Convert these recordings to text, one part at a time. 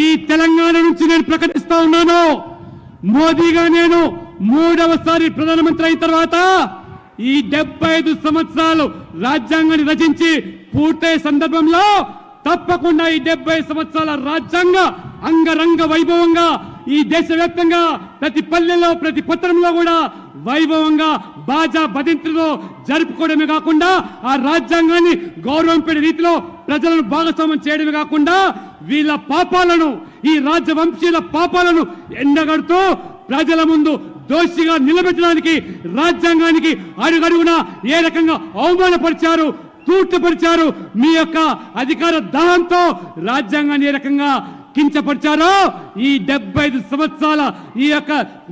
ఈ తెలంగాణ నుంచి నేను ప్రకటిస్తా ఉన్నాను, మోదీగా నేను మూడవసారి ప్రధానమంత్రి అయిన తర్వాత ఈ 75 సంవత్సరాలు రాజ్యాంగాన్ని రచించి పూర్తయ్యే సందర్భంలో తప్పకుండా ఈ 70 సంవత్సరాల రాజ్యాంగ అంగరంగ వైభవంగా ఈ దేశవ్యాప్తంగా ప్రతి పల్లెలో ప్రతి పట్టణంలో కూడా వైభవంగా బాజా బదింతులతో జరుపుకోవడమే కాకుండా ఆ రాజ్యాంగాన్ని గౌరవం పెడే రీతిలో ప్రజలను భాగస్వామ్యం చేయడమే కాకుండా వీళ్ళ పాపాలను ఈ రాజవంశీయుల పాపాలను ఎండగడుతూ ప్రజల ముందు దోషిగా నిలబెట్టడానికి రాజ్యాంగానికి అడుగడుగునా ఏ రకంగా అవమానపరిచారు, తూర్చపరిచారు, మీ యొక్క అధికార దాహంతో రాజ్యాంగాన్ని ఏ రకంగా కించపరిచారో ఈ 75 సంవత్సరాల ఈ యొక్క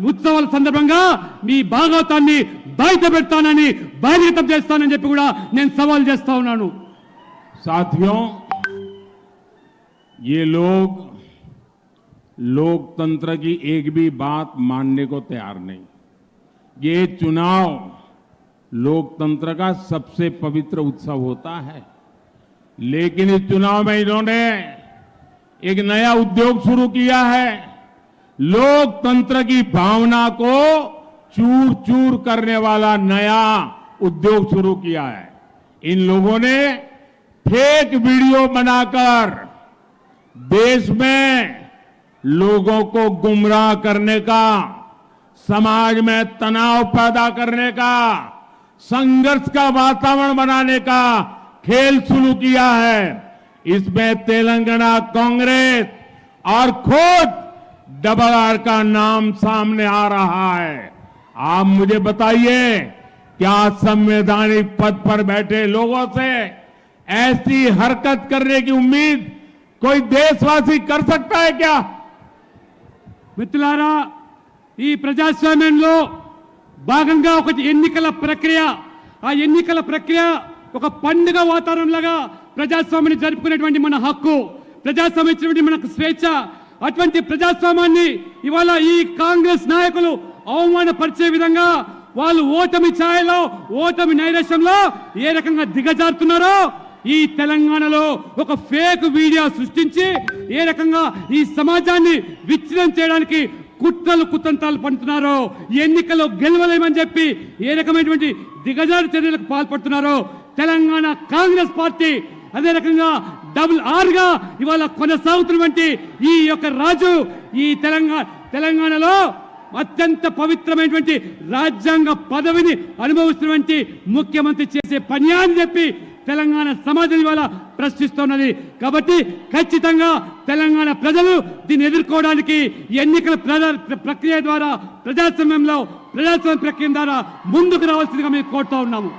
ఉత్సవాల సందర్భంగా మీ భాగవతాన్ని బయట పెడతానని బహిర్గతం చేస్తానని చెప్పి కూడా నేను సవాల్ చేస్తా ఉన్నాను. साथियों, ये लोग लोकतंत्र की एक भी बात मानने को तैयार नहीं। ये चुनाव लोकतंत्र का सबसे पवित्र उत्सव होता है, लेकिन इस चुनाव में इन्होंने एक नया उद्योग शुरू किया है। लोकतंत्र की भावना को चूर चूर करने वाला नया उद्योग शुरू किया है। इन लोगों ने फेक वीडियो बनाकर देश में लोगों को गुमराह करने का, समाज में तनाव पैदा करने का, संघर्ष का वातावरण बनाने का खेल शुरू किया है। इसमें तेलंगाना कांग्रेस और खुद डबल आर का नाम सामने आ रहा है। आप मुझे बताइए, क्या संवैधानिक पद पर बैठे लोगों से ऐसी हरकत करने की उम्मीद कोई देशवासी कर सकता है क्या? మిత్రులారా, ఈ ప్రజాస్వామ్యంలో భాగంగా ఒక ఎన్నికల ప్రక్రియ, ఆ ఎన్నికల ప్రక్రియ ఒక పండుగ వాతావరణంలాగా ప్రజాస్వామ్యాన్ని జరుపుకునేటువంటి మన హక్కు, ప్రజాస్వామ్యం ఇచ్చినటువంటి మనకు స్వేచ్ఛ. అటువంటి ప్రజాస్వామ్యాన్ని ఇవాళ ఈ కాంగ్రెస్ నాయకులు అవమానపరిచే విధంగా వాళ్ళు ఓటమి ఛాయలో, ఓటమి నైరాశ్యంలో ఏ రకంగా దిగజారుతున్నారో ఈ తెలంగాణలో ఒక ఫేక్ వీడియో సృష్టించి ఏ రకంగా ఈ సమాజాన్ని విచ్ఛిన్నం చేయడానికి కుట్రలు కుతంత్రాలు పండుతున్నారో, ఎన్నికల్లో గెలవలేమని చెప్పి ఏ రకమైనటువంటి దిగజారు చర్యలకు పాల్పడుతున్నారో తెలంగాణ కాంగ్రెస్ పార్టీ అదే రకంగా డబుల్ ఆర్ గా ఇవాళ కొనసాగుతున్నటువంటి ఈ యొక్క రాజు ఈ తెలంగాణలో అత్యంత పవిత్రమైనటువంటి రాజ్యాంగ పదవిని అనుభవిస్తున్నటువంటి ముఖ్యమంత్రి చేసే పని అని చెప్పి తెలంగాణ సమాజం ఇవాళ ప్రశ్నిస్తున్నది. కాబట్టి ఖచ్చితంగా తెలంగాణ ప్రజలు దీన్ని ఎదుర్కోవడానికి ఎన్నికల ప్రక్రియ ద్వారా ప్రజాస్వామ్య ప్రక్రియ ద్వారా ముందుకు రావాల్సిందిగా మేము కోరుతా ఉన్నాము.